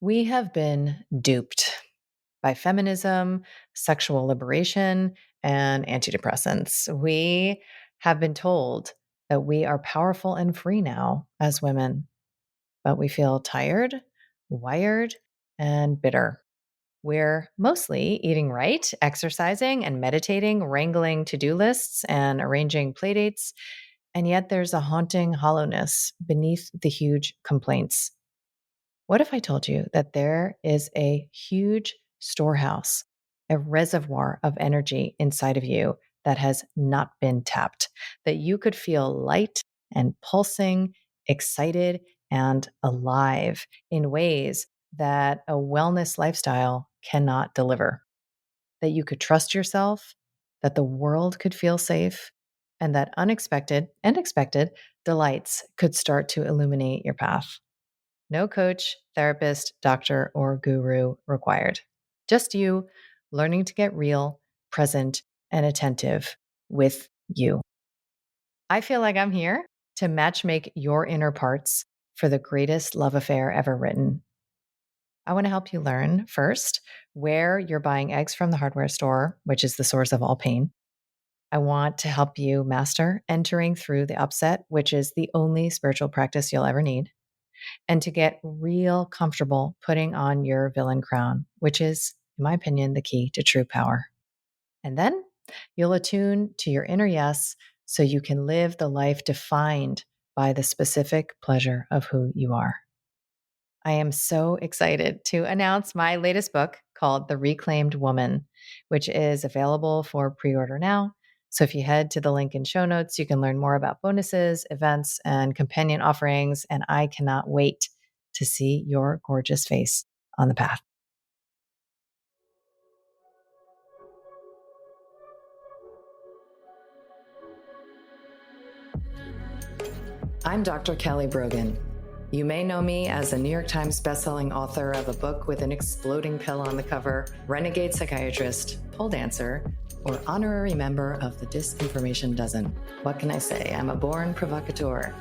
We have been duped by feminism, sexual liberation, and antidepressants. We have been told that we are powerful and free now as women, but we feel tired, wired, and bitter. We're mostly eating right, exercising and meditating, wrangling to do lists, and arranging playdates. And yet there's a haunting hollowness beneath the huge complaints. What if I told you that there is a huge storehouse, a reservoir of energy inside of you that has not been tapped, that you could feel light and pulsing, excited and alive in ways that a wellness lifestyle cannot deliver, that you could trust yourself, that the world could feel safe, and that unexpected and expected delights could start to illuminate your path. No coach, therapist, doctor, or guru required. Just you learning to get real, present, and attentive with you. I feel like I'm here to matchmake your inner parts for the greatest love affair ever written. I want to help you learn first where you're buying eggs from the hardware store, which is the source of all pain. I want to help you master entering through the upset, which is the only spiritual practice you'll ever need, and to get real comfortable putting on your villain crown, which is, in my opinion, the key to true power. And then you'll attune to your inner yes so you can live the life defined by the specific pleasure of who you are. I am so excited to announce my latest book called The Reclaimed Woman, which is available for pre order now. So if you head to the link in show notes, you can learn more about bonuses, events, and companion offerings. And I cannot wait to see your gorgeous face on the path. I'm Dr. Kelly Brogan. You may know me as a New York Times bestselling author of a book with an exploding pill on the cover, renegade psychiatrist, pole dancer, or honorary member of the Disinformation Dozen. What can I say? I'm a born provocateur.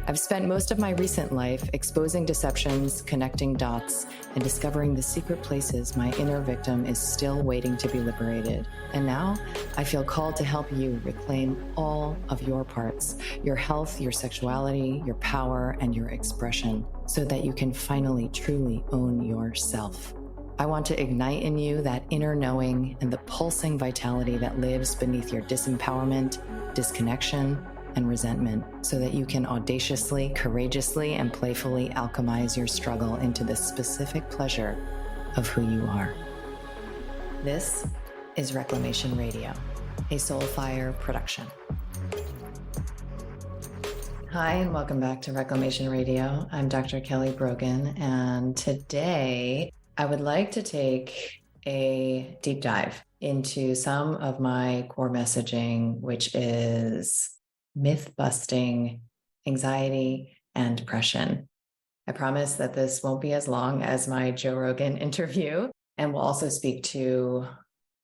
I've spent most of my recent life exposing deceptions, connecting dots, and discovering the secret places my inner victim is still waiting to be liberated. And now I feel called to help you reclaim all of your parts, your health, your sexuality, your power, and your expression, so that you can finally truly own yourself. I want to ignite in you that inner knowing and the pulsing vitality that lives beneath your disempowerment, disconnection, and resentment, so that you can audaciously, courageously, and playfully alchemize your struggle into the specific pleasure of who you are. This is Reclamation Radio, a Soulfire production. Hi, and welcome back to Reclamation Radio. I'm Dr. Kelly Brogan, and today I would like to take a deep dive into some of my core messaging, which is myth busting, anxiety, and depression. I promise that this won't be as long as my Joe Rogan interview, and we'll also speak to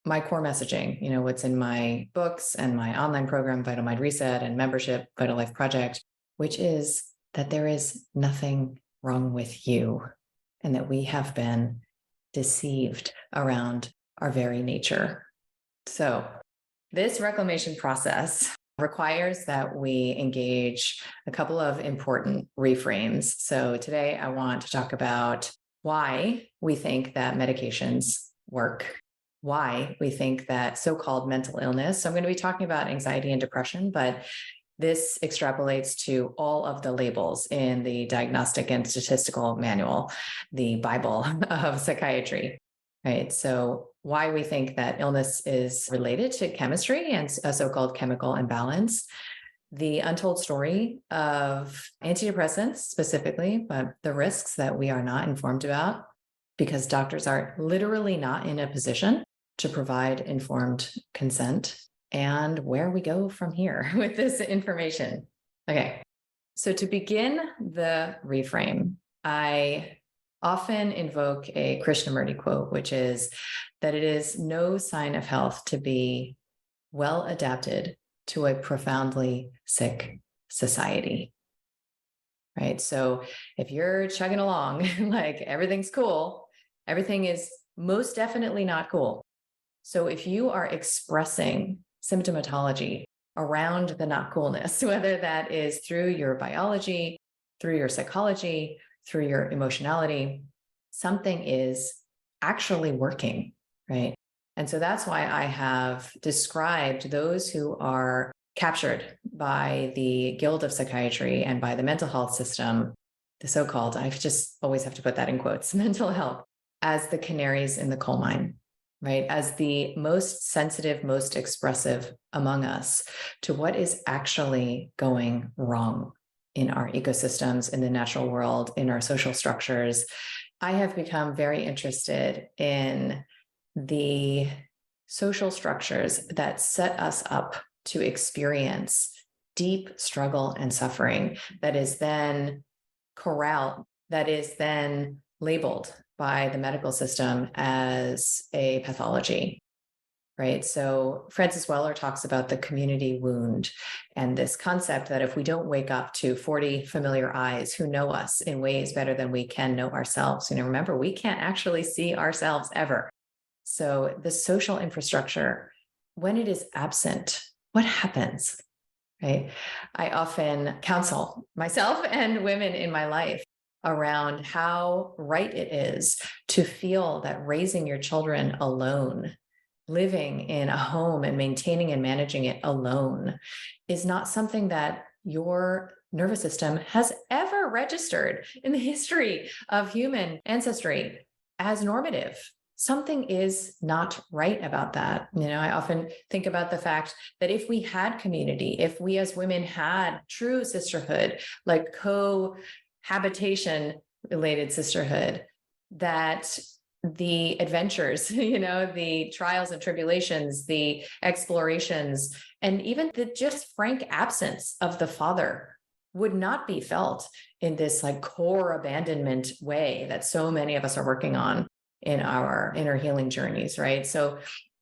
my core messaging, what's in my books and my online program, Vital Mind Reset, and membership, Vital Life Project, which is that there is nothing wrong with you and that we have been deceived around our very nature. So this reclamation process requires that we engage a couple of important reframes. So today I want to talk about why we think that medications work, why we think that so-called mental illness. So I'm going to be talking about anxiety and depression, but this extrapolates to all of the labels in the Diagnostic and Statistical Manual, the Bible of psychiatry. Right. So why we think that illness is related to chemistry and a so-called chemical imbalance, the untold story of antidepressants specifically, but the risks that we are not informed about because doctors are literally not in a position to provide informed consent, and where we go from here with this information. Okay. So to begin the reframe, I often invoke a Krishnamurti quote, which is that it is no sign of health to be well adapted to a profoundly sick society. right? So if you're chugging along like everything's cool, everything is most definitely not cool. So if you are expressing symptomatology around the not coolness, whether that is through your biology, through your psychology, through your emotionality, something is actually working, right? And so that's why I have described those who are captured by the guild of psychiatry and by the mental health system, the so-called, I just always have to put that in quotes, mental health, as the canaries in the coal mine, right? As the most sensitive, most expressive among us to what is actually going wrong in our ecosystems, in the natural world, in our social structures. I have become very interested in the social structures that set us up to experience deep struggle and suffering that is then corralled, that is then labeled by the medical system as a pathology, right? So Francis Weller talks about the community wound and this concept that if we don't wake up to 40 familiar eyes who know us in ways better than we can know ourselves, remember, we can't actually see ourselves ever. So the social infrastructure, when it is absent, what happens, right? I often counsel myself and women in my life around how right it is to feel that raising your children alone, living in a home and maintaining and managing it alone, is not something that your nervous system has ever registered in the history of human ancestry as normative. Something is not right about that. I often think about the fact that if we had community, if we as women had true sisterhood, like cohabitation related sisterhood, that the adventures, the trials and tribulations, the explorations, and even the just frank absence of the father would not be felt in this like core abandonment way that so many of us are working on in our inner healing journeys, right? So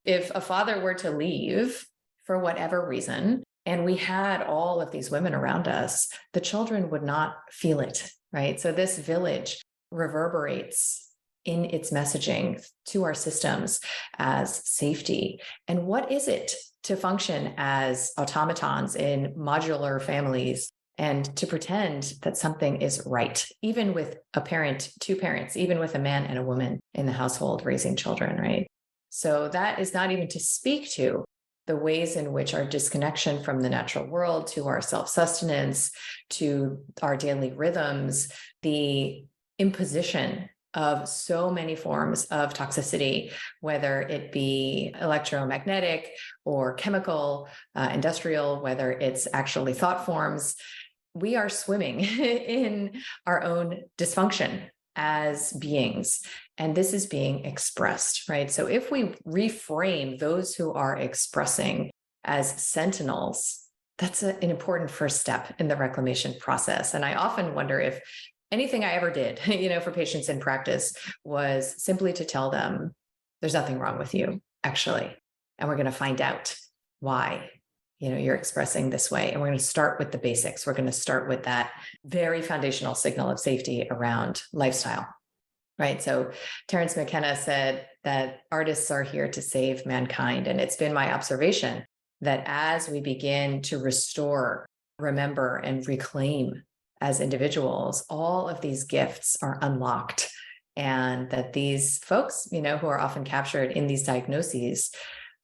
if a father were to leave for whatever reason, and we had all of these women around us, the children would not feel it, right? So this village reverberates in its messaging to our systems as safety. And what is it to function as automatons in modular families and to pretend that something is right, even with a parent, two parents, even with a man and a woman in the household raising children, right? So that is not even to speak to the ways in which our disconnection from the natural world, to our self-sustenance, to our daily rhythms, the imposition of so many forms of toxicity, whether it be electromagnetic or chemical, industrial, whether it's actually thought forms. We are swimming in our own dysfunction as beings, and this is being expressed, right? So if we reframe those who are expressing as sentinels, that's an important first step in the reclamation process. And I often wonder if anything I ever did, for patients in practice was simply to tell them, there's nothing wrong with you, actually, and we're going to find out why you're expressing this way. And we're going to start with the basics. We're going to start with that very foundational signal of safety around lifestyle, right? So Terence McKenna said that artists are here to save mankind. And it's been my observation that as we begin to restore, remember, and reclaim as individuals, all of these gifts are unlocked. And that these folks, who are often captured in these diagnoses,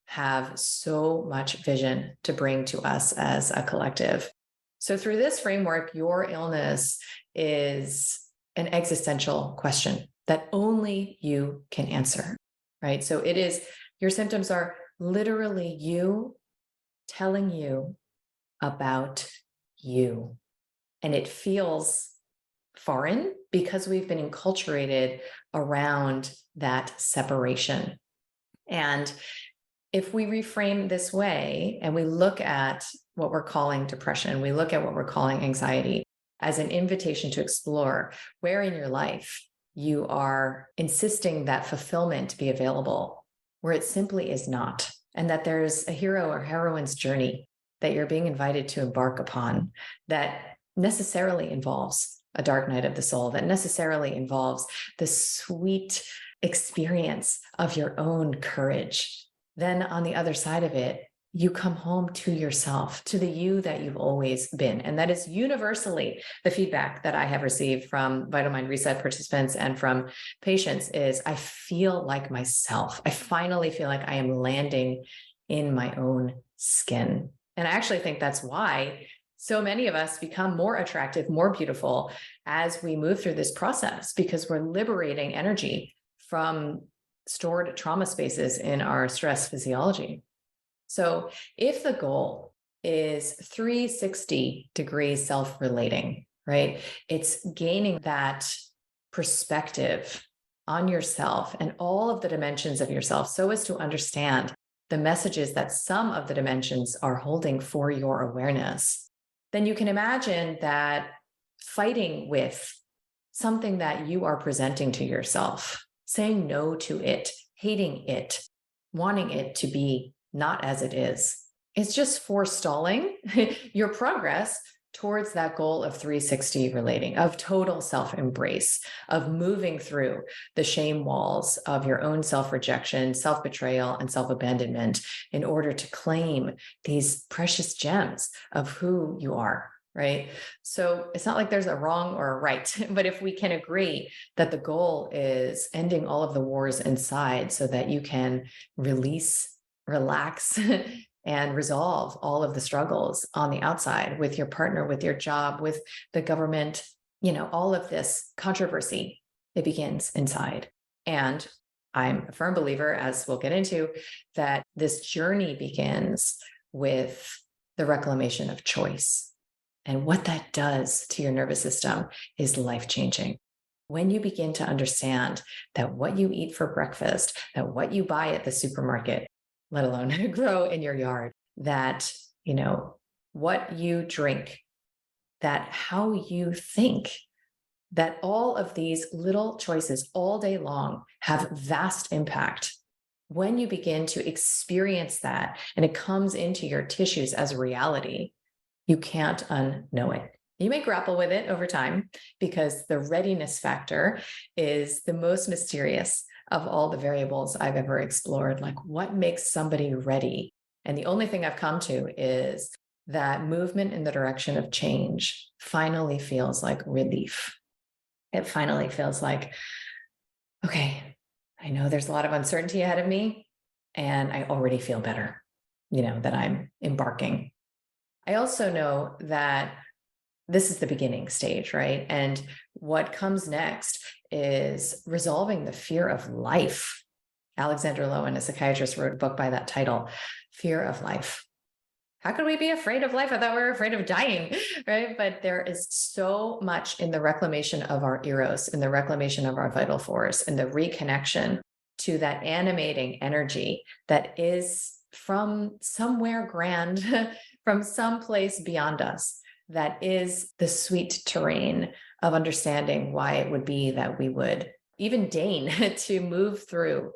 have so much vision to bring to us as a collective. So through this framework, your illness is an existential question that only you can answer, right? So it is, your symptoms are literally you telling you about you. And it feels foreign because we've been enculturated around that separation. And if we reframe this way and we look at what we're calling depression, we look at what we're calling anxiety as an invitation to explore where in your life you are insisting that fulfillment be available, where it simply is not, and that there's a hero or heroine's journey that you're being invited to embark upon that necessarily involves a dark night of the soul, that necessarily involves the sweet experience of your own courage, then on the other side of it, you come home to yourself, to the you that you've always been. And that is universally the feedback that I have received from Vital Mind Reset participants and from patients is I feel like myself. I finally feel like I am landing in my own skin. And I actually think that's why so many of us become more attractive, more beautiful as we move through this process, because we're liberating energy from stored trauma spaces in our stress physiology. So if the goal is 360 degrees self-relating, right? It's gaining that perspective on yourself and all of the dimensions of yourself so as to understand the messages that some of the dimensions are holding for your awareness, then you can imagine that fighting with something that you are presenting to yourself, saying no to it, hating it, wanting it to be not as it is. It's just forestalling your progress towards that goal of 360 relating, of total self-embrace, of moving through the shame walls of your own self-rejection, self-betrayal, and self-abandonment in order to claim these precious gems of who you are, right? So it's not like there's a wrong or a right, but if we can agree that the goal is ending all of the wars inside so that you can release, relax, and resolve all of the struggles on the outside with your partner, with your job, with the government, all of this controversy, it begins inside. And I'm a firm believer, as we'll get into, that this journey begins with the reclamation of choice. And what that does to your nervous system is life-changing. When you begin to understand that what you eat for breakfast, that what you buy at the supermarket, let alone grow in your yard, that, what you drink, that how you think, that all of these little choices all day long have vast impact. When you begin to experience that and it comes into your tissues as reality, you can't unknow it. You may grapple with it over time because the readiness factor is the most mysterious of all the variables I've ever explored. Like, what makes somebody ready? And the only thing I've come to is that movement in the direction of change finally feels like relief. It finally feels like, okay, I know there's a lot of uncertainty ahead of me, and I already feel better, that I'm embarking. I also know that this is the beginning stage, right? And what comes next is resolving the fear of life. Alexander Lowen, a psychiatrist, wrote a book by that title, Fear of Life. How could we be afraid of life? I thought we were afraid of dying, right? But there is so much in the reclamation of our eros, in the reclamation of our vital force, and the reconnection to that animating energy that is from somewhere grand, from someplace beyond us, that is the sweet terrain of understanding why it would be that we would even deign to move through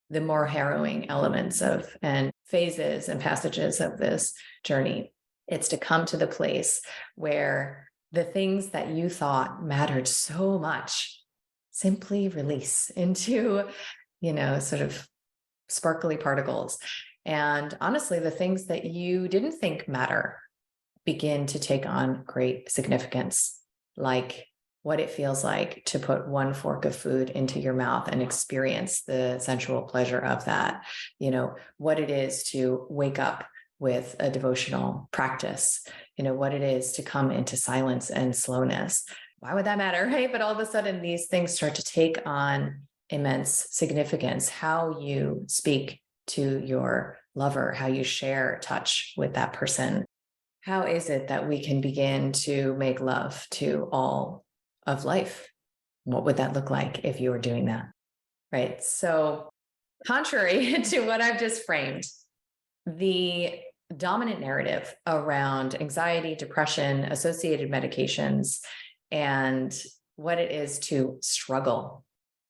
the more harrowing elements of and phases and passages of this journey. It's to come to the place where the things that you thought mattered so much simply release into, sort of sparkly particles. And honestly, the things that you didn't think matter begin to take on great significance, like what it feels like to put one fork of food into your mouth and experience the sensual pleasure of that, what it is to wake up with a devotional practice, what it is to come into silence and slowness. Why would that matter, right? But all of a sudden, these things start to take on immense significance. How you speak to your lover, how you share touch with that person. How is it that we can begin to make love to all of life? What would that look like if you were doing that? Right. So, contrary to what I've just framed, the dominant narrative around anxiety, depression, associated medications, and what it is to struggle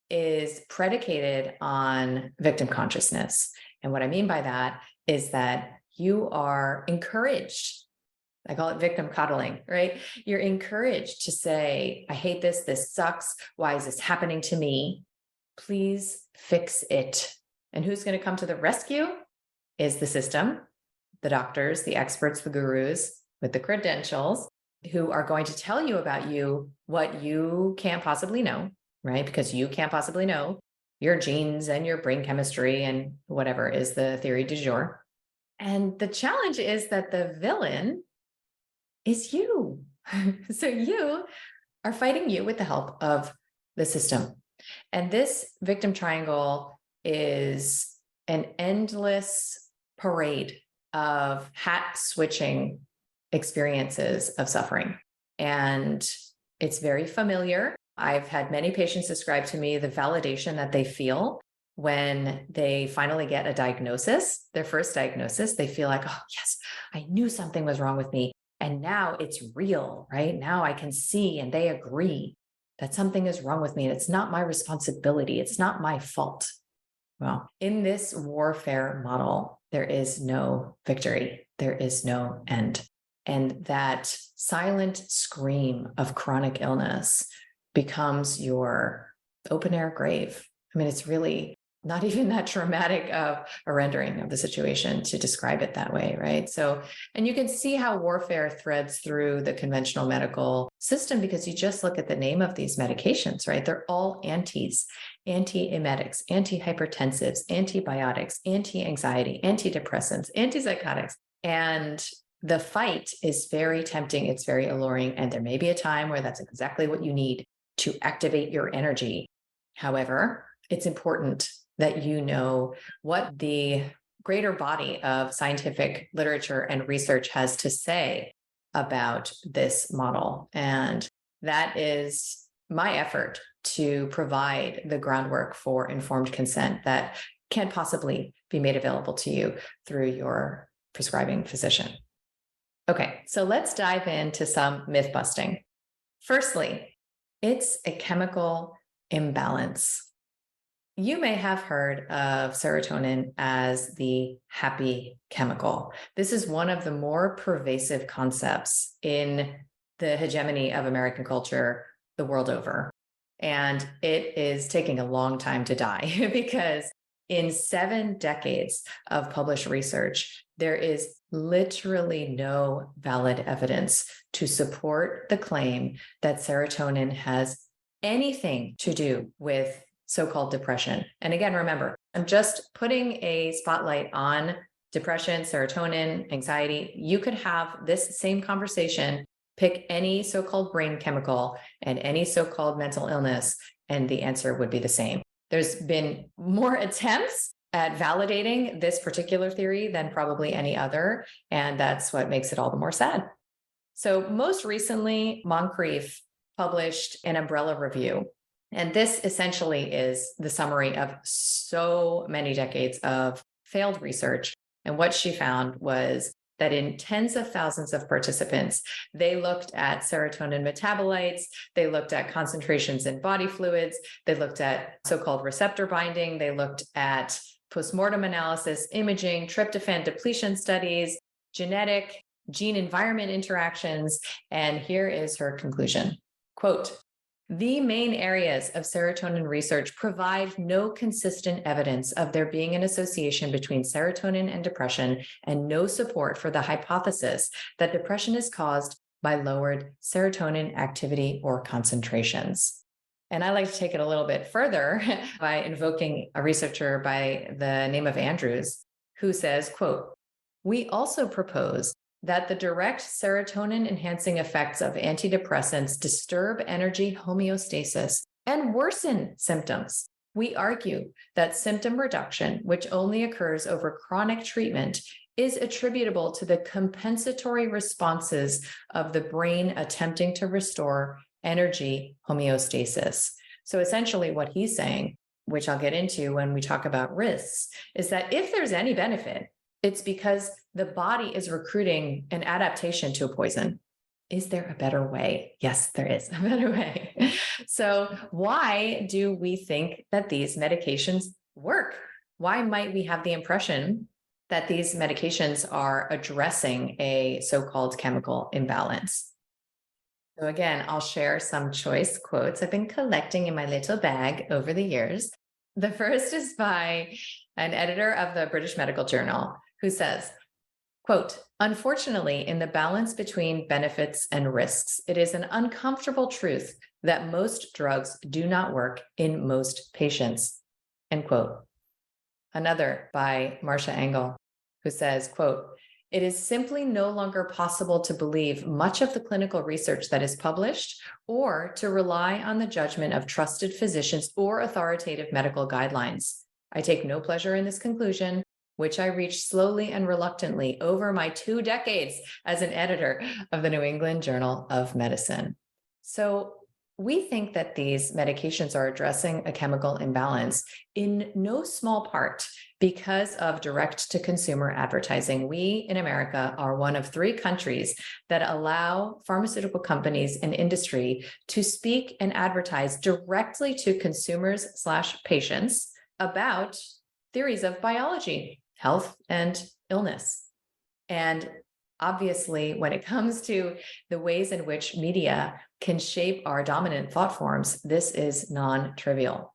is predicated on victim consciousness. And what I mean by that is that you are encouraged I call it victim coddling, right? You're encouraged to say, I hate this. This sucks. Why is this happening to me? Please fix it. And who's going to come to the rescue is the system, the doctors, the experts, the gurus with the credentials who are going to tell you about you what you can't possibly know, right? Because you can't possibly know your genes and your brain chemistry and whatever is the theory du jour. And the challenge is that the villain is you. So you are fighting you with the help of the system. And this victim triangle is an endless parade of hat switching experiences of suffering. And it's very familiar. I've had many patients describe to me the validation that they feel when they finally get a diagnosis, their first diagnosis. They feel like, oh, yes, I knew something was wrong with me. And now it's real, right? Now I can see and they agree that something is wrong with me. And it's not my responsibility. It's not my fault. Well, in this warfare model, there is no victory. There is no end. And that silent scream of chronic illness becomes your open air grave. I mean, it's really not even that dramatic of a rendering of the situation to describe it that way, right? So, and you can see how warfare threads through the conventional medical system because you just look at the name of these medications, right? They're all antis, antiemetics, antihypertensives, antibiotics, anti-anxiety, antidepressants, antipsychotics. And the fight is very tempting. It's very alluring. And there may be a time where that's exactly what you need to activate your energy. However, it's important that you know what the greater body of scientific literature and research has to say about this model. And that is my effort to provide the groundwork for informed consent that can possibly be made available to you through your prescribing physician. Okay, so let's dive into some myth busting. Firstly, it's a chemical imbalance. You may have heard of serotonin as the happy chemical. This is one of the more pervasive concepts in the hegemony of American culture the world over. And it is taking a long time to die because in 7 decades of published research, there is literally no valid evidence to support the claim that serotonin has anything to do with so-called depression. And again, remember, I'm just putting a spotlight on depression, serotonin, anxiety. You could have this same conversation, pick any so-called brain chemical and any so-called mental illness, and the answer would be the same. There's been more attempts at validating this particular theory than probably any other, and that's what makes it all the more sad. So most recently, Moncrief published an umbrella review. And this essentially is the summary of so many decades of failed research. And what she found was that in tens of thousands of participants, they looked at serotonin metabolites, they looked at concentrations in body fluids, they looked at so-called receptor binding, they looked at postmortem analysis, imaging, tryptophan depletion studies, genetic, gene-environment interactions. And here is her conclusion. Quote, "The main areas of serotonin research provide no consistent evidence of there being an association between serotonin and depression, and no support for the hypothesis that depression is caused by lowered serotonin activity or concentrations." And I like to take it a little bit further by invoking a researcher by the name of Andrews, who says, quote, "We also propose that the direct serotonin enhancing effects of antidepressants disturb energy homeostasis and worsen symptoms. We argue that symptom reduction, which only occurs over chronic treatment, is attributable to the compensatory responses of the brain attempting to restore energy homeostasis." So essentially what he's saying, which I'll get into when we talk about risks, is that if there's any benefit, it's because the body is recruiting an adaptation to a poison. Is there a better way? Yes, there is a better way. So why do we think that these medications work? Why might we have the impression that these medications are addressing a so-called chemical imbalance. So again, I'll share some choice quotes I've been collecting in my little bag over the years. The first is by an editor of the British Medical Journal who says, quote, "Unfortunately, in the balance between benefits and risks, it is an uncomfortable truth that most drugs do not work in most patients." End quote. Another by Marcia Engel, who says, quote, "It is simply no longer possible to believe much of the clinical research that is published or to rely on the judgment of trusted physicians or authoritative medical guidelines. I take no pleasure in this conclusion, which I reached slowly and reluctantly over my 2 decades as an editor of the New England Journal of Medicine." So we think that these medications are addressing a chemical imbalance in no small part because of direct to consumer advertising. We in America are one of 3 countries that allow pharmaceutical companies and industry to speak and advertise directly to consumers/patients about theories of biology, health, and illness. And obviously, when it comes to the ways in which media can shape our dominant thought forms, this is non-trivial.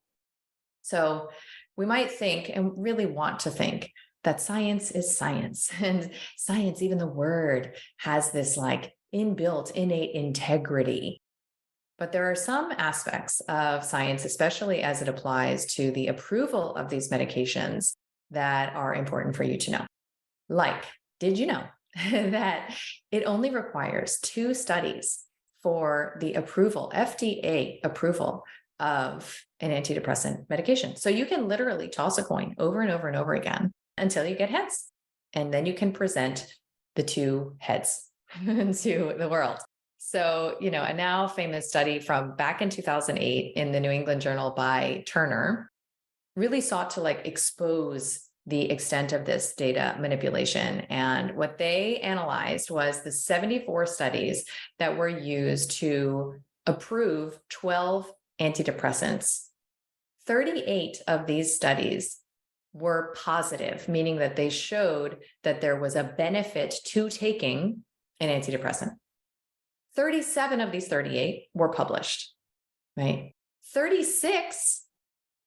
So we might think, and really want to think, that science is science. And science, even the word, has this like inbuilt, innate integrity. But there are some aspects of science, especially as it applies to the approval of these medications, that are important for you to know. Like, did you know that it only requires 2 studies for the approval, FDA approval of an antidepressant medication? So you can literally toss a coin over and over and over again until you get heads. And then you can present the 2 heads to the world. So, a now famous study from back in 2008 in the New England Journal by Turner really sought to expose the extent of this data manipulation. And what they analyzed was the 74 studies that were used to approve 12 antidepressants. 38 of these studies were positive, meaning that they showed that there was a benefit to taking an antidepressant. 37 of these 38 were published, right? 36,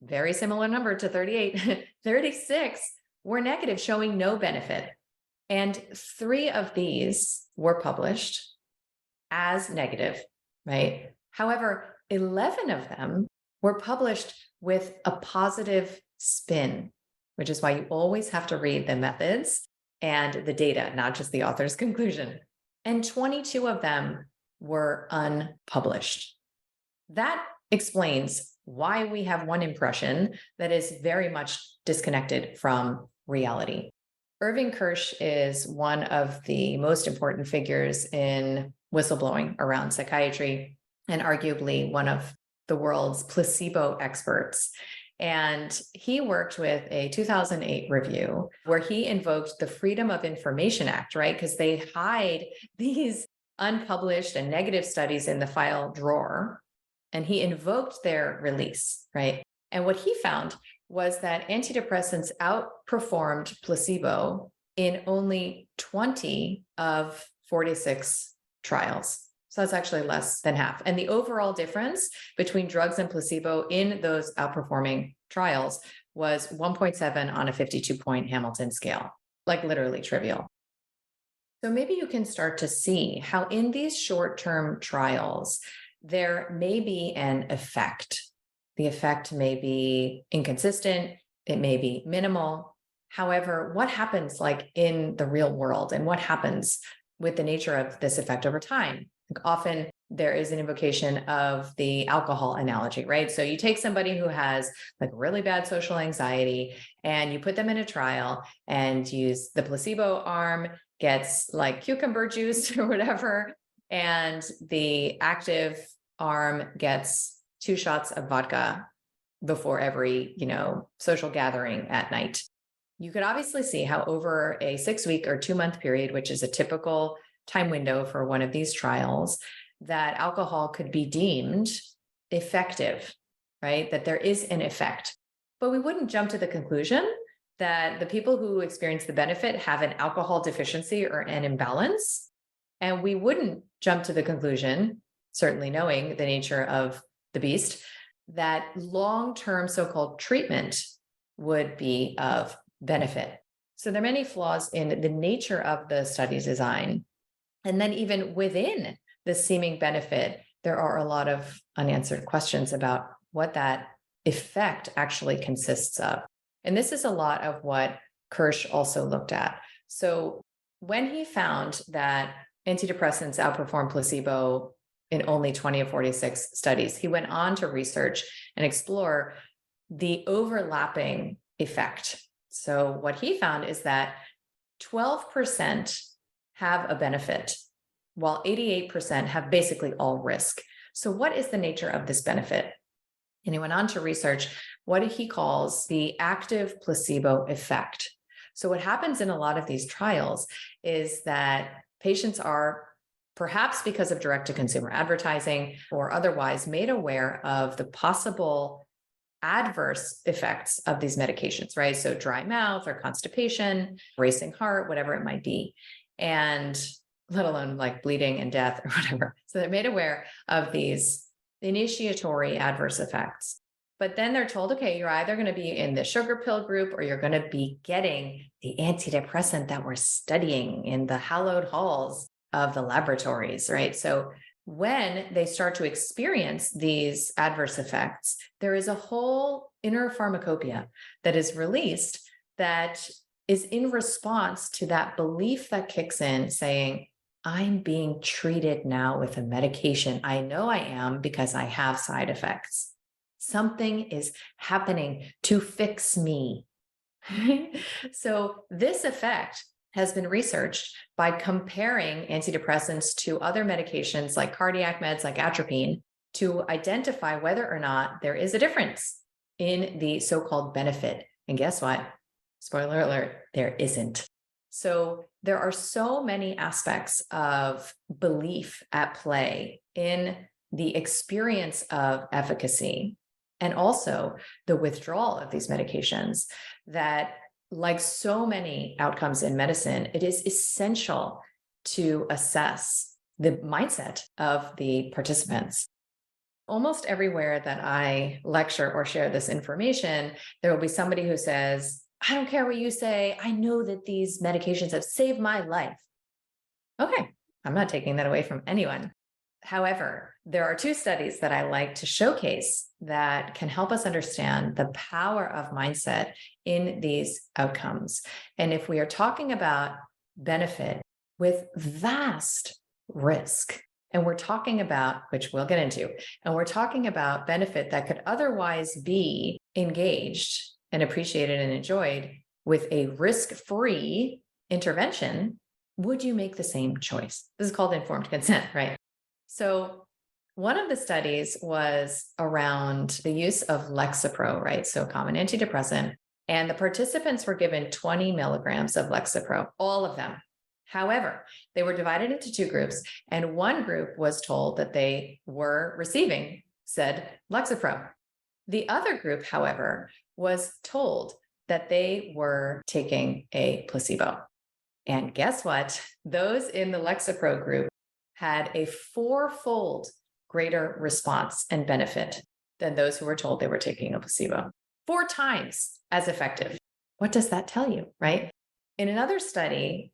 very similar number to 38, 36 were negative, showing no benefit. And 3 of these were published as negative, right? However, 11 of them were published with a positive spin, which is why you always have to read the methods and the data, not just the author's conclusion. And 22 of them were unpublished. That explains why we have one impression that is very much disconnected from reality. Irving Kirsch is one of the most important figures in whistleblowing around psychiatry and arguably one of the world's placebo experts. And he worked with a 2008 review where he invoked the Freedom of Information Act, right? Because they hide these unpublished and negative studies in the file drawer. And he invoked their release, right? And what he found was that antidepressants outperformed placebo in only 20 of 46 trials. So that's actually less than half. And the overall difference between drugs and placebo in those outperforming trials was 1.7 on a 52-point Hamilton scale, like literally trivial. So maybe you can start to see how in these short-term trials, there may be an effect. The effect may be inconsistent, it may be minimal. However, what happens in the real world and what happens with the nature of this effect over time? Often there is an invocation of the alcohol analogy, right? So you take somebody who has really bad social anxiety and you put them in a trial and use the placebo arm gets cucumber juice or whatever, and the active arm gets 2 shots of vodka before every, social gathering at night. You could obviously see how over a 6-week or 2-month period, which is a typical time window for one of these trials, that alcohol could be deemed effective, right? That there is an effect. But we wouldn't jump to the conclusion that the people who experience the benefit have an alcohol deficiency or an imbalance. And we wouldn't jump to the conclusion, certainly knowing the nature of the beast, that long-term so-called treatment would be of benefit. So there are many flaws in the nature of the study design. And then even within the seeming benefit, there are a lot of unanswered questions about what that effect actually consists of. And this is a lot of what Kirsch also looked at. So when he found that antidepressants outperform placebo in only 20 of 46 studies, he went on to research and explore the overlapping effect. So what he found is that 12% have a benefit, while 88% have basically all risk. So what is the nature of this benefit? And he went on to research what he calls the active placebo effect. So what happens in a lot of these trials is that patients are, perhaps because of direct-to-consumer advertising or otherwise, made aware of the possible adverse effects of these medications, right? So dry mouth or constipation, racing heart, whatever it might be, and let alone like bleeding and death or whatever. So they're made aware of these initiatory adverse effects. But then they're told, okay, you're either going to be in the sugar pill group or you're going to be getting the antidepressant that we're studying in the hallowed halls of the laboratories, right? So when they start to experience these adverse effects, there is a whole inner pharmacopoeia that is released that is in response to that belief that kicks in saying, I'm being treated now with a medication. I know I am because I have side effects. Something is happening to fix me. So this effect has been researched by comparing antidepressants to other medications like cardiac meds like atropine to identify whether or not there is a difference in the so-called benefit. And guess what? Spoiler alert, there isn't. So there are so many aspects of belief at play in the experience of efficacy and also the withdrawal of these medications that, like so many outcomes in medicine, it is essential to assess the mindset of the participants. Almost everywhere that I lecture or share this information, there will be somebody who says, I don't care what you say. I know that these medications have saved my life. Okay, I'm not taking that away from anyone. However, there are two studies that I like to showcase that can help us understand the power of mindset in these outcomes. And if we are talking about benefit with vast risk, and we're talking about, which we'll get into, and we're talking about benefit that could otherwise be engaged and appreciated and enjoyed with a risk-free intervention, would you make the same choice? This is called informed consent, right? So one of the studies was around the use of Lexapro, right? So common antidepressant. And the participants were given 20 milligrams of Lexapro, all of them. However, they were divided into two groups, and one group was told that they were receiving said Lexapro. The other group, however, was told that they were taking a placebo. And guess what? Those in the Lexapro group had a fourfold greater response and benefit than those who were told they were taking a placebo. 4 times as effective. What does that tell you, right? In another study,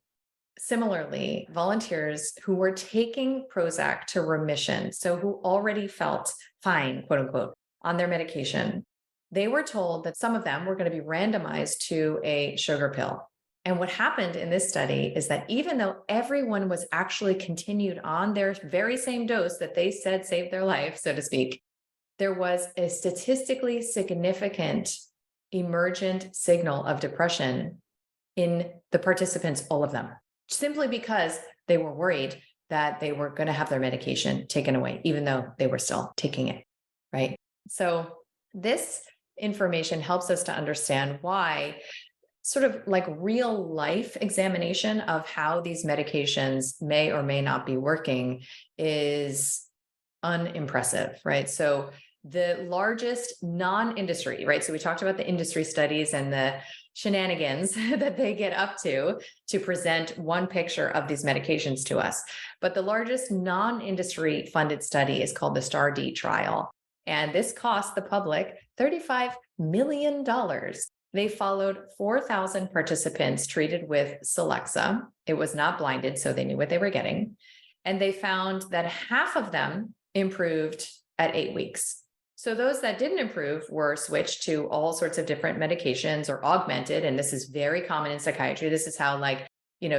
similarly, volunteers who were taking Prozac to remission, so who already felt fine, quote unquote, on their medication, they were told that some of them were going to be randomized to a sugar pill. And what happened in this study is that even though everyone was actually continued on their very same dose that they said saved their life, so to speak, there was a statistically significant emergent signal of depression in the participants, all of them, simply because they were worried that they were going to have their medication taken away, even though they were still taking it, right? So this information helps us to understand why sort of like real life examination of how these medications may or may not be working is unimpressive, right? So the largest non-industry, right? So we talked about the industry studies and the shenanigans that they get up to present one picture of these medications to us. But the largest non-industry funded study is called the STAR-D trial. And this cost the public $35 million. They followed 4,000 participants treated with Celexa. It was not blinded, so they knew what they were getting. And they found that half of them improved at 8 weeks. So those that didn't improve were switched to all sorts of different medications or augmented. And this is very common in psychiatry. This is how, like,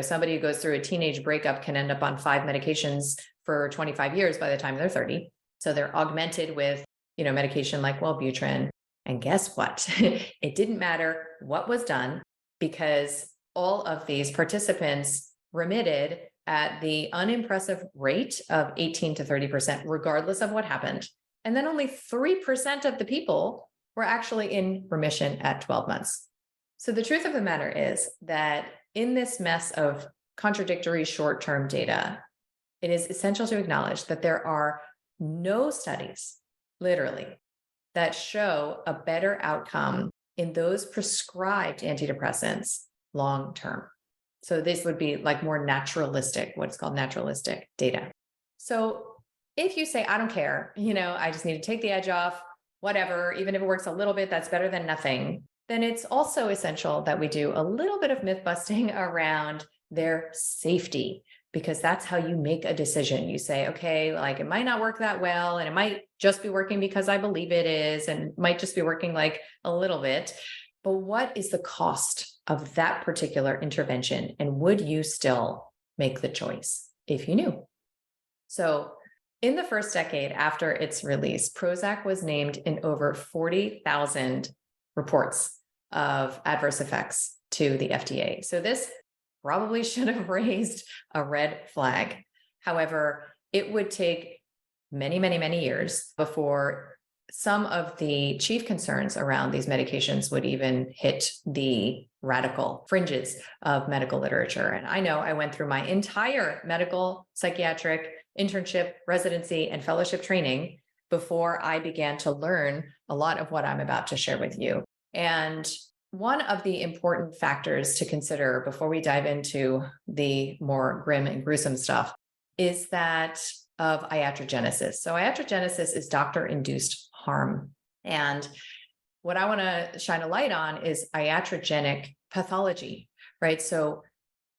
somebody who goes through a teenage breakup can end up on 5 medications for 25 years by the time they're 30. So they're augmented with, medication like Wellbutrin. And guess what? It didn't matter what was done, because all of these participants remitted at the unimpressive rate of 18 to 30%, regardless of what happened. And then only 3% of the people were actually in remission at 12 months. So the truth of the matter is that in this mess of contradictory short-term data, it is essential to acknowledge that there are no studies, literally, that show a better outcome in those prescribed antidepressants long-term. So this would be like more naturalistic, what's called naturalistic data. So if you say, I don't care, I just need to take the edge off, whatever, even if it works a little bit, that's better than nothing, then it's also essential that we do a little bit of myth busting around their safety, because that's how you make a decision. You say, okay, like it might not work that well, and it might just be working because I believe it is, and it might just be working like a little bit. But what is the cost of that particular intervention? And would you still make the choice if you knew? So in the first decade after its release, Prozac was named in over 40,000 reports of adverse effects to the FDA. So this probably should have raised a red flag. However, it would take many, many, many years before some of the chief concerns around these medications would even hit the radical fringes of medical literature. And I know I went through my entire medical psychiatric internship, residency, and fellowship training before I began to learn a lot of what I'm about to share with you. And one of the important factors to consider before we dive into the more grim and gruesome stuff is that of iatrogenesis. So iatrogenesis is doctor-induced harm. And what I want to shine a light on is iatrogenic pathology, right? So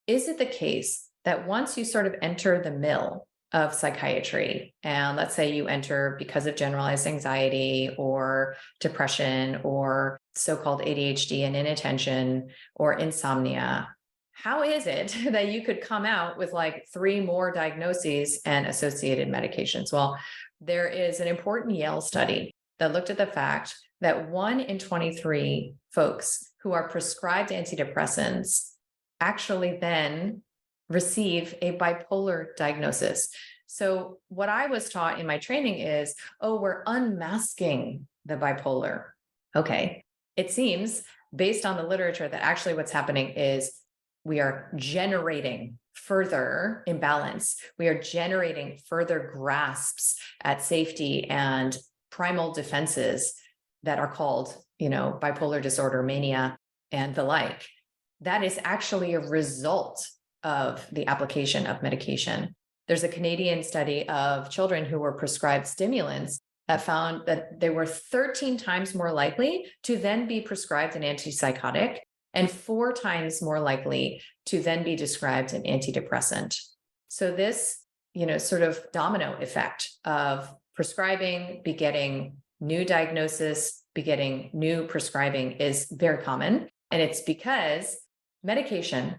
is it the case that once you sort of enter the mill of psychiatry, and let's say you enter because of generalized anxiety or depression or so-called ADHD and inattention or insomnia, how is it that you could come out with like 3 more diagnoses and associated medications? Well, there is an important Yale study that looked at the fact that 1 in 23 folks who are prescribed antidepressants actually then receive a bipolar diagnosis. So what I was taught in my training is, we're unmasking the bipolar. Okay. It seems, based on the literature, that actually what's happening is we are generating further imbalance. We are generating further grasps at safety and primal defenses that are called, bipolar disorder, mania, and the like. That is actually a result of the application of medication. There's a Canadian study of children who were prescribed stimulants that found that they were 13 times more likely to then be prescribed an antipsychotic and 4 times more likely to then be prescribed an antidepressant. So this, sort of domino effect of prescribing, begetting new diagnosis, begetting new prescribing is very common. And it's because medication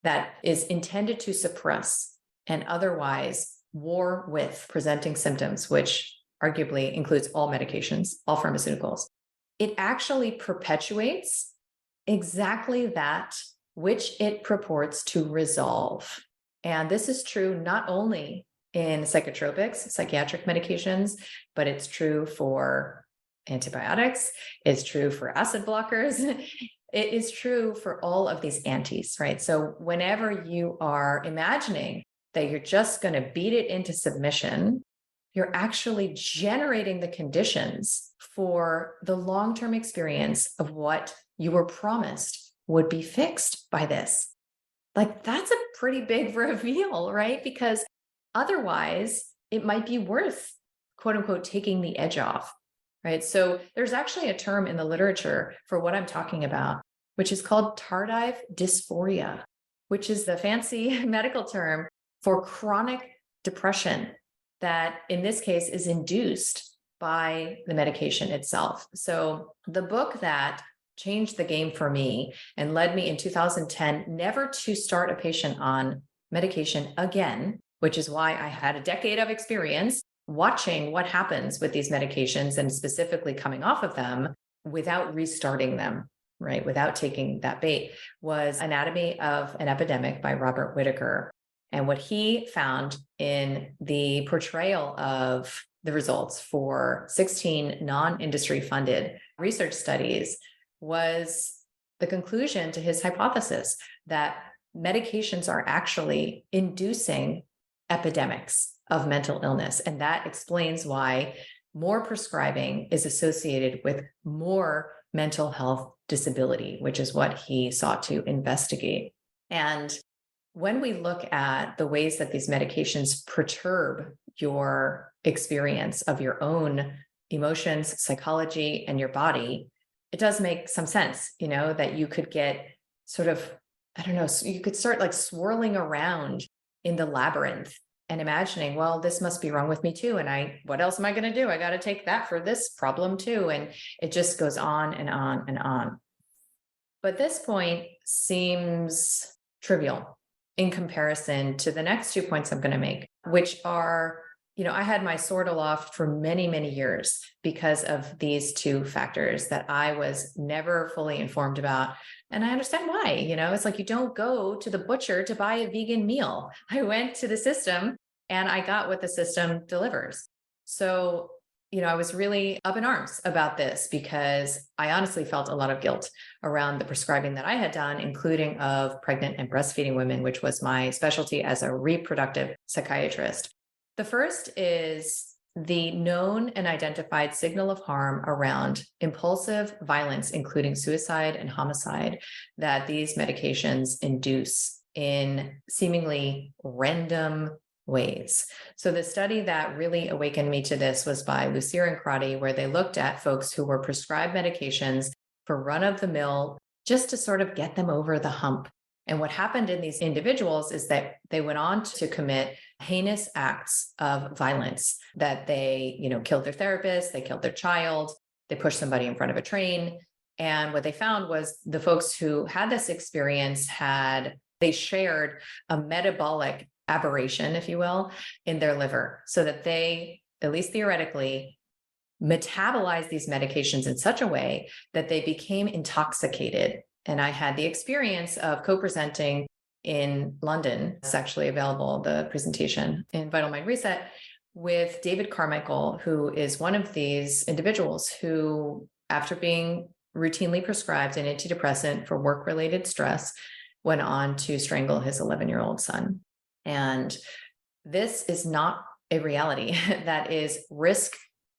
that is intended to suppress and otherwise war with presenting symptoms, which arguably includes all medications, all pharmaceuticals, it actually perpetuates exactly that which it purports to resolve. And this is true not only in psychotropics, psychiatric medications, but it's true for antibiotics, it's true for acid blockers. It is true for all of these antis, right? So whenever you are imagining that you're just going to beat it into submission, you're actually generating the conditions for the long-term experience of what you were promised would be fixed by this. Like, that's a pretty big reveal, right? Because otherwise, it might be worth, quote unquote, taking the edge off, right? So there's actually a term in the literature for what I'm talking about, which is called tardive dysphoria, which is the fancy medical term for chronic depression that in this case is induced by the medication itself. So the book that changed the game for me and led me in 2010 never to start a patient on medication again, which is why I had a decade of experience watching what happens with these medications and specifically coming off of them without restarting them, right? Without taking that bait, was Anatomy of an Epidemic by Robert Whitaker. And what he found in the portrayal of the results for 16 non-industry funded research studies was the conclusion to his hypothesis that medications are actually inducing epidemics of mental illness. And that explains why more prescribing is associated with more mental health disability, which is what he sought to investigate. And when we look at the ways that these medications perturb your experience of your own emotions, psychology, and your body, it does make some sense, that you could get sort of, I don't know, so you could start like swirling around in the labyrinth and imagining, well, this must be wrong with me too. And what else am I going to do? I got to take that for this problem too. And it just goes on and on and on. But this point seems trivial in comparison to the next 2 points I'm going to make, which are, I had my sword aloft for many, many years because of these two factors that I was never fully informed about. And I understand why, it's like you don't go to the butcher to buy a vegan meal. I went to the system and I got what the system delivers. So, I was really up in arms about this because I honestly felt a lot of guilt around the prescribing that I had done, including of pregnant and breastfeeding women, which was my specialty as a reproductive psychiatrist. The first is the known and identified signal of harm around impulsive violence, including suicide and homicide, that these medications induce in seemingly random ways. So the study that really awakened me to this was by Lucier and Crotty, where they looked at folks who were prescribed medications for run-of-the-mill just to sort of get them over the hump. And what happened in these individuals is that they went on to commit heinous acts of violence, that they, killed their therapist, they killed their child, they pushed somebody in front of a train. And what they found was the folks who had this experience they shared a metabolic aberration, if you will, in their liver, so that they, at least theoretically, metabolized these medications in such a way that they became intoxicated. And I had the experience of co-presenting in London. It's actually available, the presentation in Vital Mind Reset, with David Carmichael, who is one of these individuals who, after being routinely prescribed an antidepressant for work-related stress, went on to strangle his 11-year-old son. And this is not a reality that is risk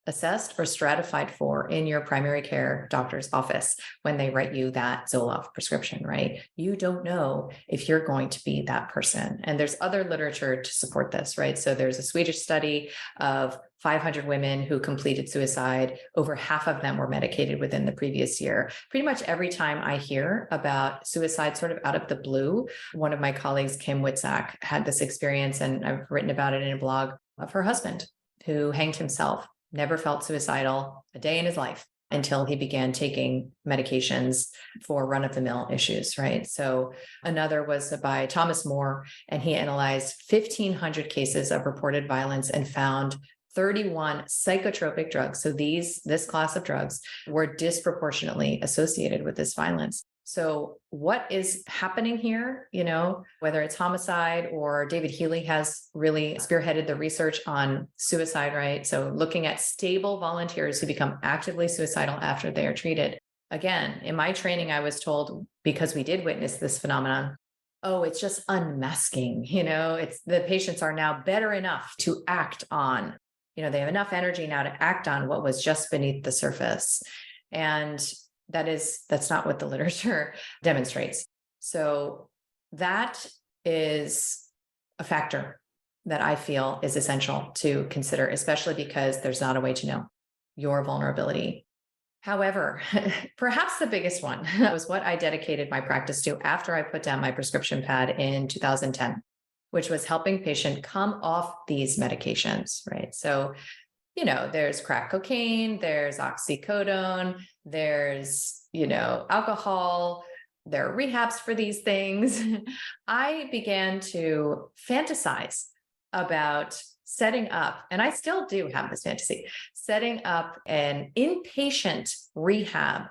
assessed or stratified for in your primary care doctor's office when they write you that Zoloft prescription, right? You don't know if you're going to be that person. And there's other literature to support this, right? So there's a Swedish study of 500 women who completed suicide. Over half of them were medicated within the previous year. Pretty much every time I hear about suicide sort of out of the blue, one of my colleagues, Kim Witzak, had this experience, and I've written about it in a blog, of her husband who hanged himself. Never felt suicidal a day in his life until he began taking medications for run-of-the-mill issues, right? So another was by Thomas Moore, and he analyzed 1,500 cases of reported violence and found 31 psychotropic drugs. So this class of drugs were disproportionately associated with this violence. So what is happening here, whether it's homicide, or David Healy has really spearheaded the research on suicide, right? So looking at stable volunteers who become actively suicidal after they are treated. Again, in my training, I was told, because we did witness this phenomenon, oh, it's just unmasking, it's the patients are now better enough to act on, they have enough energy now to act on what was just beneath the surface. And that's not what the literature demonstrates. So that is a factor that I feel is essential to consider, especially because there's not a way to know your vulnerability. However, perhaps the biggest one was what I dedicated my practice to after I put down my prescription pad in 2010, which was helping patient come off these medications, right? So, there's crack cocaine, there's oxycodone, there's, alcohol, there are rehabs for these things. I began to fantasize about setting up, and I still do have this fantasy, setting up an inpatient rehab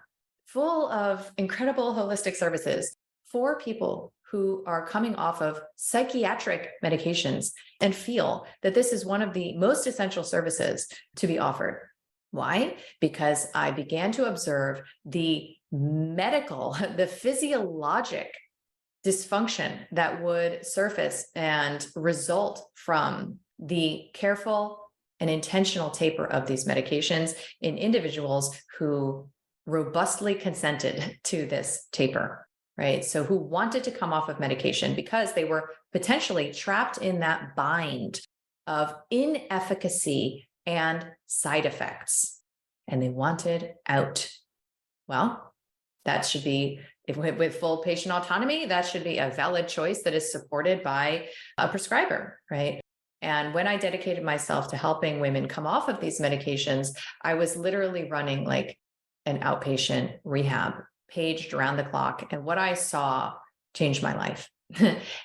full of incredible holistic services for people who are coming off of psychiatric medications and feel that this is one of the most essential services to be offered. Why? Because I began to observe the medical, the physiologic dysfunction that would surface and result from the careful and intentional taper of these medications in individuals who robustly consented to this taper, right? So who wanted to come off of medication because they were potentially trapped in that bind of inefficacy and side effects, and they wanted out. Well, that should be, with full patient autonomy, that should be a valid choice that is supported by a prescriber, right? And when I dedicated myself to helping women come off of these medications, I was literally running like an outpatient rehab, paged around the clock. And what I saw changed my life.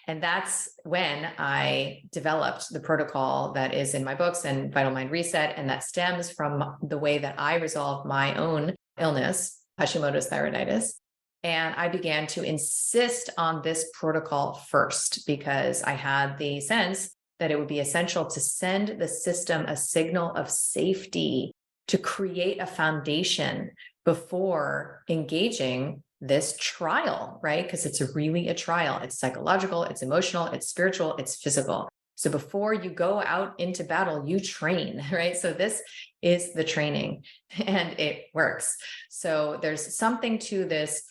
And that's when I developed the protocol that is in my books and Vital Mind Reset. And that stems from the way that I resolved my own illness, Hashimoto's thyroiditis. And I began to insist on this protocol first because I had the sense that it would be essential to send the system a signal of safety, to create a foundation before engaging this trial, right? Because it's really a trial. It's psychological, it's emotional, it's spiritual, it's physical. So before you go out into battle, you train, right? So this is the training and it works. So there's something to this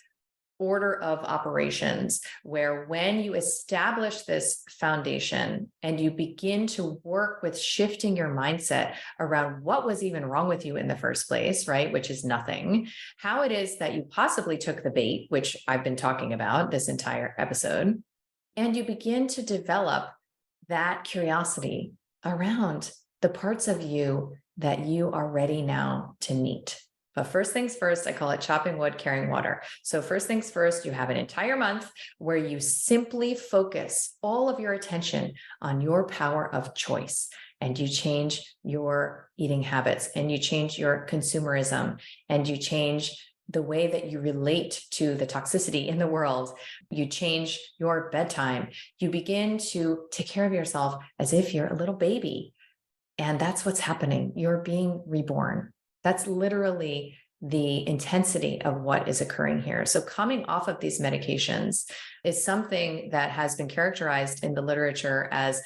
order of operations where when you establish this foundation and you begin to work with shifting your mindset around what was even wrong with you in the first place, right? Which is nothing, how it is that you possibly took the bait, which I've been talking about this entire episode, and you begin to develop that curiosity around the parts of you that you are ready now to meet. But first things first, I call it chopping wood, carrying water. So first things first, you have an entire month where you simply focus all of your attention on your power of choice, and you change your eating habits, and you change your consumerism, and you change the way that you relate to the toxicity in the world. You change your bedtime. You begin to take care of yourself as if you're a little baby. And that's what's happening. You're being reborn. That's literally the intensity of what is occurring here. So coming off of these medications is something that has been characterized in the literature as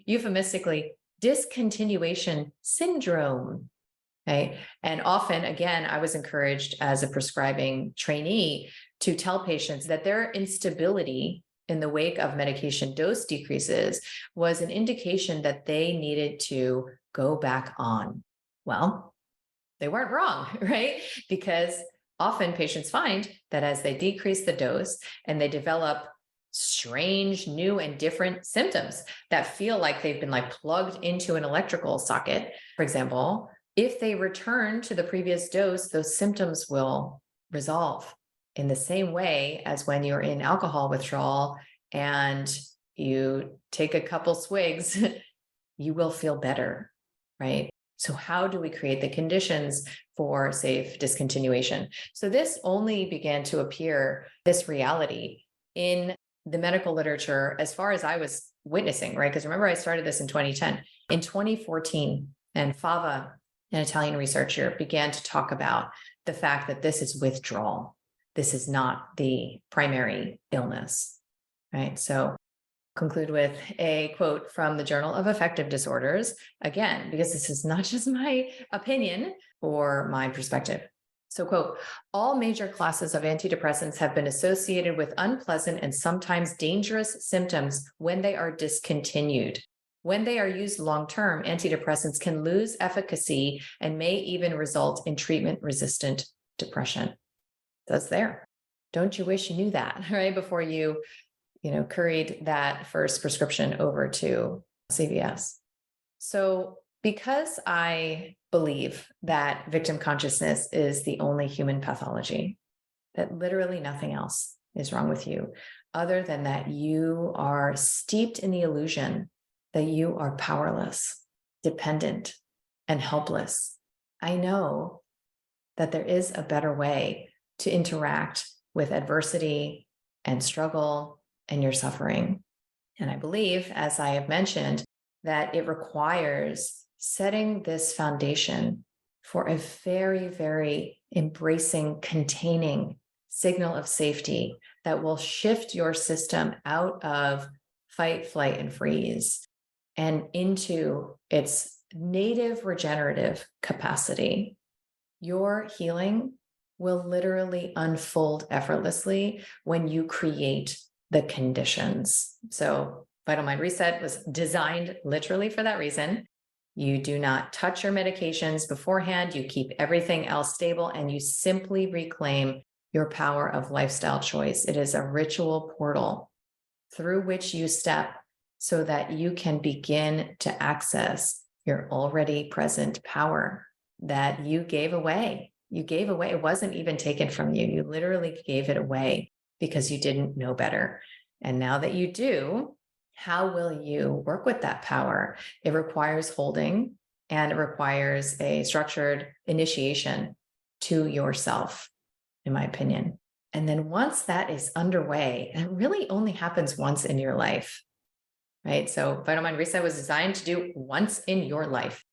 euphemistically discontinuation syndrome. Okay. And often, again, I was encouraged as a prescribing trainee to tell patients that their instability in the wake of medication dose decreases was an indication that they needed to go back on. Well, they weren't wrong, right? Because often patients find that as they decrease the dose and they develop strange, new and different symptoms that feel like they've been like plugged into an electrical socket, for example, if they return to the previous dose, those symptoms will resolve in the same way as when you're in alcohol withdrawal and you take a couple swigs, you will feel better, right? So how do we create the conditions for safe discontinuation? So this only began to appear, this reality, in the medical literature as far as I was witnessing, right? Because remember, I started this in 2010. In 2014, and Fava, an Italian researcher, began to talk about the fact that this is withdrawal. This is not the primary illness, right? So Conclude with a quote from the Journal of Affective Disorders, again, because this is not just my opinion or my perspective. So, quote, all major classes of antidepressants have been associated with unpleasant and sometimes dangerous symptoms when they are discontinued. When they are used long-term, antidepressants can lose efficacy and may even result in treatment-resistant depression. That's there. Don't you wish you knew that, right? Before you curried that first prescription over to CVS. So because I believe that victim consciousness is the only human pathology, that literally nothing else is wrong with you, other than that you are steeped in the illusion that you are powerless, dependent, and helpless, I know that there is a better way to interact with adversity and struggle and your suffering. And I believe, as I have mentioned, that it requires setting this foundation for a very, very embracing, containing signal of safety that will shift your system out of fight, flight, and freeze and into its native regenerative capacity. Your healing will literally unfold effortlessly when you create the conditions. So Vital Mind Reset was designed literally for that reason. You do not touch your medications beforehand. You keep everything else stable and you simply reclaim your power of lifestyle choice. It is a ritual portal through which you step so that you can begin to access your already present power that you gave away. You gave away. It wasn't even taken from you. You literally gave it away because you didn't know better. And now that you do, how will you work with that power? It requires holding and it requires a structured initiation to yourself, in my opinion. And then once that is underway, and it really only happens once in your life, right? So Vital Mind Reset was designed to do once in your life.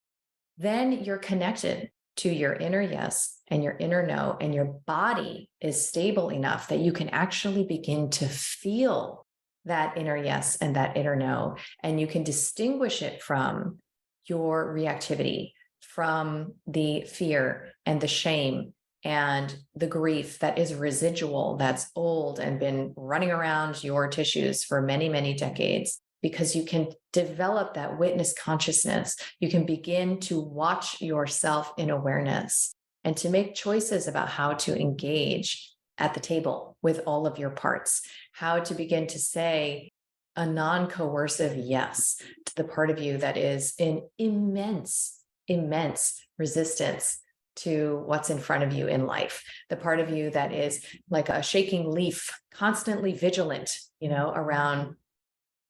Then you're connected to your inner yes and your inner no, and your body is stable enough that you can actually begin to feel that inner yes and that inner no, and you can distinguish it from your reactivity, from the fear and the shame and the grief that is residual, that's old and been running around your tissues for many, many decades. Because you can develop that witness consciousness. You can begin to watch yourself in awareness and to make choices about how to engage at the table with all of your parts, how to begin to say a non-coercive yes to the part of you that is in immense, immense resistance to what's in front of you in life. The part of you that is like a shaking leaf, constantly vigilant, around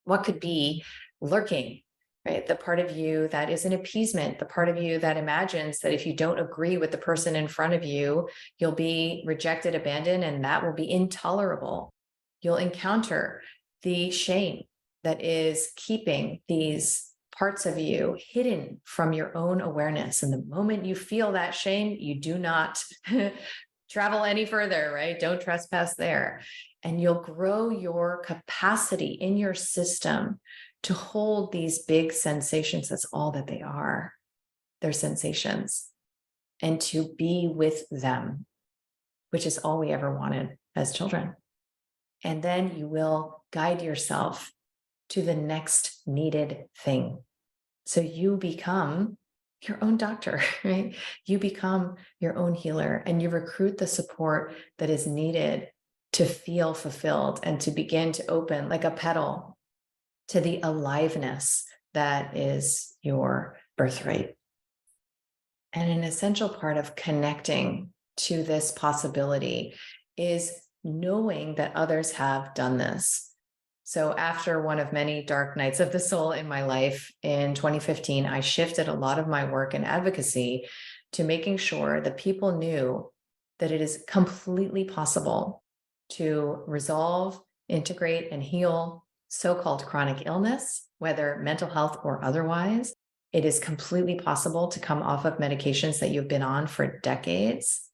what could be lurking, right? The part of you that is an appeasement, the part of you that imagines that if you don't agree with the person in front of you, you'll be rejected, abandoned, and that will be intolerable. You'll encounter the shame that is keeping these parts of you hidden from your own awareness. And the moment you feel that shame, you do not travel any further, right? Don't trespass there. And you'll grow your capacity in your system to hold these big sensations. That's all that they are. They're sensations. And to be with them, which is all we ever wanted as children. And then you will guide yourself to the next needed thing. So you become your own doctor, right? You become your own healer and you recruit the support that is needed to feel fulfilled and to begin to open like a petal to the aliveness that is your birthright. And an essential part of connecting to this possibility is knowing that others have done this. So after one of many dark nights of the soul in my life in 2015, I shifted a lot of my work and advocacy to making sure that people knew that it is completely possible to resolve, integrate, and heal so-called chronic illness, whether mental health or otherwise. It is completely possible to come off of medications that you've been on for decades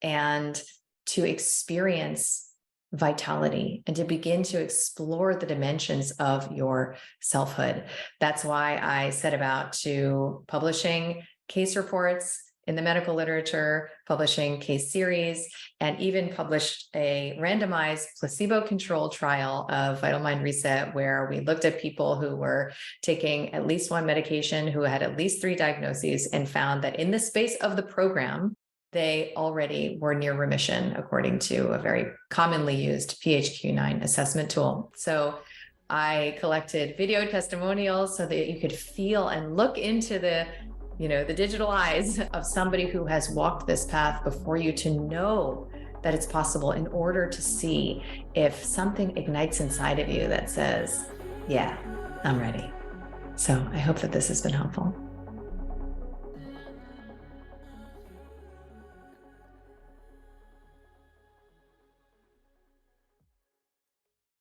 and to experience vitality and to begin to explore the dimensions of your selfhood. That's why I set about to publishing case reports in the medical literature, publishing case series, and even published a randomized placebo-controlled trial of Vital Mind Reset, where we looked at people who were taking at least one medication, who had at least 3 diagnoses, and found that in the space of the program, they already were near remission, according to a very commonly used PHQ-9 assessment tool. So I collected video testimonials so that you could feel and look into the digital eyes of somebody who has walked this path before you, to know that it's possible, in order to see if something ignites inside of you that says, yeah, I'm ready. So I hope that this has been helpful.